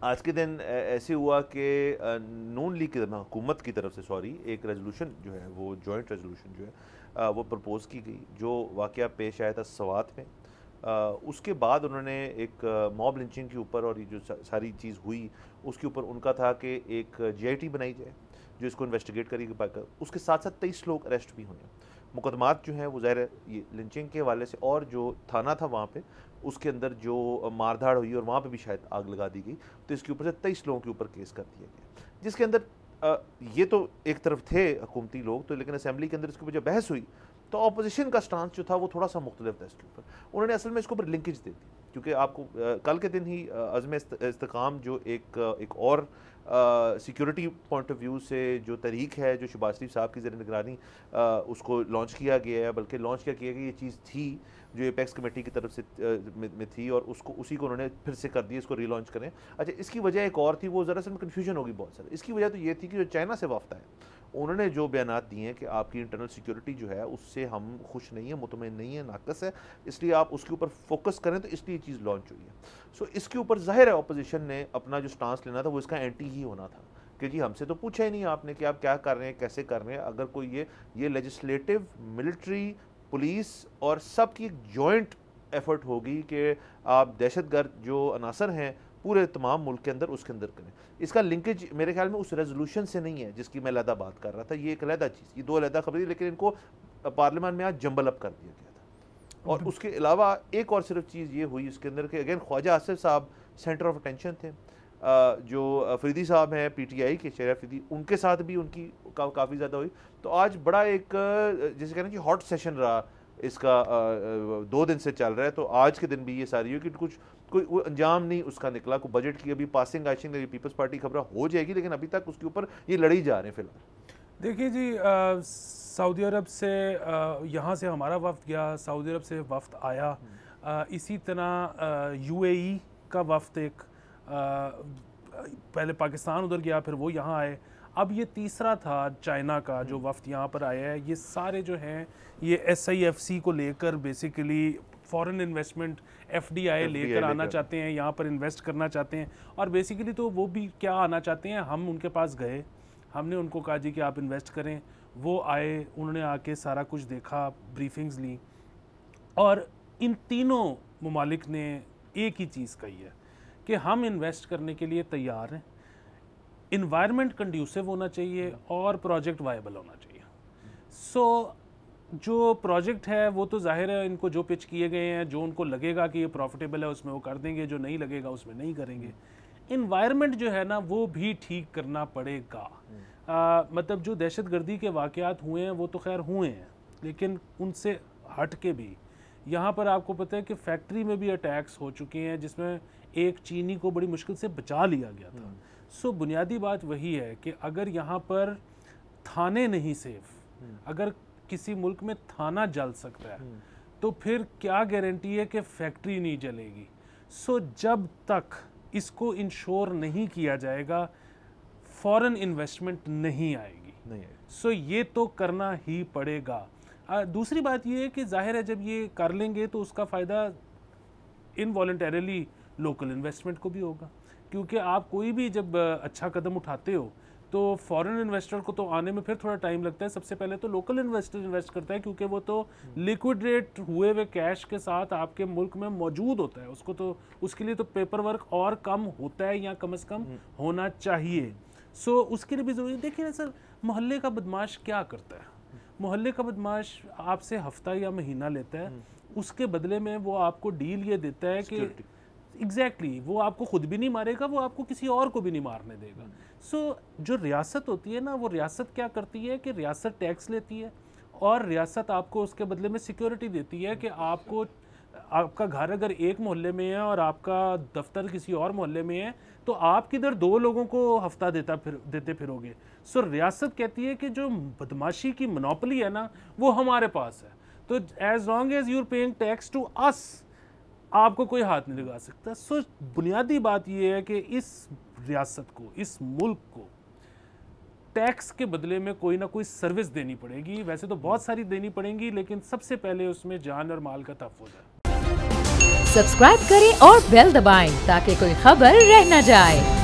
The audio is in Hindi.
आज के दिन ऐसे हुआ कि नून लीग की तरफ, हुकूमत की तरफ से सॉरी, एक रेजोल्यूशन जो है वो जॉइंट रेजोल्यूशन जो है वो प्रपोज़ की गई, जो वाक़या पेश आया था सवात में। उसके बाद उन्होंने एक मॉब लिंचिंग के ऊपर और ये जो सारी चीज़ हुई उसके ऊपर उनका था कि एक GIT बनाई जाए जो इसको इन्वेस्टिगेट करेगी। उसके साथ साथ 23 लोग अरेस्ट भी हुए। मुकदमात जो हैं वो ज़ाहिर ये लिंचिंग के हवाले से, और जो थाना था वहाँ पे उसके अंदर जो मारधाड़ हुई और वहाँ पे भी शायद आग लगा दी गई, तो इसके ऊपर से 23 लोगों के ऊपर केस कर दिया गया, जिसके अंदर ये तो एक तरफ थे हुकूमती लोग तो, लेकिन असेंबली के अंदर इसके ऊपर जब बहस हुई तो अपोजिशन का स्टांस जो था वो थोड़ा सा मुख्तलिफ था इसके ऊपर। उन्होंने असल में इसके ऊपर लिंकेज दे दी, क्योंकि आपको कल के दिन ही अज़्म इस्तेकाम जो एक और सिक्योरिटी पॉइंट ऑफ व्यू से जो तहरीक है, जो शहबाज शरीफ साहब की ज़ेर निगरानी उसको लॉन्च किया गया है, बल्कि लॉन्च क्या किया गया, ये चीज़ थी जो एपेक्स कमेटी की तरफ से में थी, और उसको उसी को उन्होंने फिर से कर दिया, इसको रीलॉन्च करें। अच्छा, इसकी वजह एक और थी, वो ज़रा सा कन्फ्यूजन होगी बहुत सारा। इसकी वजह तो ये थी कि जो चाइना से वफ्द है उन्होंने जो बयानात दिए हैं कि आपकी इंटरनल सिक्योरिटी जो है उससे हम खुश नहीं है, मुतमईन नहीं है, नाकस है, इसलिए आप उसके ऊपर फोकस करें, तो इसलिए ये चीज़ लॉन्च हुई है। सो इसके ऊपर ज़ाहिर है अपोजिशन ने अपना जो स्टांस लेना था वो इसका एंटी ही होना था, कि जी हमसे तो पूछा ही नहीं आपने कि आप क्या कर रहे हैं, कैसे कर रहे हैं। अगर कोई ये लेजिस्लेटिव, मिलिट्री, पुलिस और सब की एक जॉइंट एफर्ट होगी कि आप दहशतगर्द जो अनासर हैं पूरे तमाम मुल्क के अंदर उसके अंदर करें। इसका लिंकेज मेरे ख्याल में उस रेजोल्यूशन से नहीं है जिसकी मैं अलहदा बात कर रहा था, ये एक अलहदा चीज़, ये दो अलहदा खबरें थी, लेकिन इनको पार्लियामेंट में आज जंबल अप कर दिया गया था। और उसके अलावा एक और सिर्फ चीज़ ये हुई इसके अंदर कि अगेन ख्वाजा आसिफ साहब सेंटर ऑफ अटेंशन थे, जो अफरीदी साहब हैं PTI के चेहरे अफरीदी, उनके साथ भी उनकी काफ़ी ज़्यादा हुई। तो आज बड़ा एक जैसे कहना कि हॉट सेशन रहा इसका, 2 दिन से चल रहा है। तो आज के दिन भी ये सारी हो कि कुछ कोई अंजाम नहीं उसका निकला, कोई बजट की अभी passing I think People's Party खबर हो जाएगी, लेकिन अभी तक उसके ऊपर ये लड़ी जा रहे हैं फिलहाल। देखिए जी, सऊदी अरब से यहाँ से हमारा वफ्द गया, सऊदी अरब से वफ्द आया, इसी तरह UAE का वफ्द एक पहले पाकिस्तान उधर गया, फिर वो यहाँ आए, अब ये तीसरा था चाइना का जो वफ्द यहाँ पर आया है। ये सारे जो हैं ये SIFC को लेकर बेसिकली फॉरेन इन्वेस्टमेंट FDI लेकर आना चाहते हैं, यहाँ पर इन्वेस्ट करना चाहते हैं। और बेसिकली तो वो भी क्या आना चाहते हैं, हम उनके पास गए, हमने उनको कहा जी कि आप इन्वेस्ट करें, वो आए, उन्होंने आके सारा कुछ देखा, ब्रीफिंग्स ली, और इन तीनों ममालिक ने एक ही चीज़ कही है कि हम इन्वेस्ट करने के लिए तैयार हैं, इन्वायरमेंट कंड्यूसिव होना चाहिए और प्रोजेक्ट वायबल होना चाहिए। सो जो प्रोजेक्ट है वो तो जाहिर है इनको जो पिच किए गए हैं, जो उनको लगेगा कि ये प्रॉफिटेबल है उसमें वो कर देंगे, जो नहीं लगेगा उसमें नहीं करेंगे। इन्वायरमेंट जो है ना वो भी ठीक करना पड़ेगा। मतलब जो दहशतगर्दी के वाक़यात हुए हैं वो तो खैर हुए हैं, लेकिन उनसे हट के भी यहाँ पर आपको पता है कि फैक्ट्री में भी अटैक्स हो चुके हैं जिसमें एक चीनी को बड़ी मुश्किल से बचा लिया गया था। सो बुनियादी बात वही है कि अगर यहाँ पर थाने नहीं सेफ, अगर किसी मुल्क में थाना जल सकता है तो फिर क्या गारंटी है कि फैक्ट्री नहीं जलेगी। सो जब तक इसको इंश्योर नहीं किया जाएगा फॉरेन इन्वेस्टमेंट नहीं आएगी। सो ये तो करना ही पड़ेगा। दूसरी बात ये है कि जाहिर है जब ये कर लेंगे तो उसका फ़ायदा इनवॉलंटरीली लोकल इन्वेस्टमेंट को भी होगा, क्योंकि आप कोई भी जब अच्छा कदम उठाते हो तो फॉरेन इन्वेस्टर को तो आने में फिर थोड़ा टाइम लगता है। सबसे पहले तो लोकल इन्वेस्टर इन्वेस्ट करता है, क्योंकि वो तो लिक्विडेट हुए हुए कैश के साथ आपके मुल्क में मौजूद होता है, उसको तो उसके लिए तो पेपर वर्क और कम होता है या कम से कम होना चाहिए। सो उसके लिए भी ज़रूरी। देखिए ना सर, मोहल्ले का बदमाश क्या करता है, मोहल्ले का बदमाश आपसे हफ्ता या महीना लेता है, उसके बदले में वो आपको डील ये देता है कि एग्जैक्टली वो आपको खुद भी नहीं मारेगा, वो आपको किसी और को भी नहीं मारने देगा। सो जो रियासत होती है ना, वो रियासत क्या करती है कि रियासत टैक्स लेती है और रियासत आपको उसके बदले में सिक्योरिटी देती है कि आपको आपका घर अगर एक मोहल्ले में है और आपका दफ्तर किसी और मोहल्ले में है तो आप किधर 2 लोगों को हफ्ता देते फिरोगे। सो रियासत कहती है कि जो बदमाशी की मोनोपोली है ना वो हमारे पास है, तो as long as you're paying tax to us आपको कोई हाथ नहीं लगा सकता। सो बुनियादी बात यह है कि इस रियासत को, इस मुल्क को टैक्स के बदले में कोई ना कोई सर्विस देनी पड़ेगी। वैसे तो बहुत सारी देनी पड़ेंगी, लेकिन सबसे पहले उसमें जान और माल का तहफ़्फ़ुज़ है। सब्सक्राइब करें और बेल दबाएं ताकि कोई खबर रह न जाए।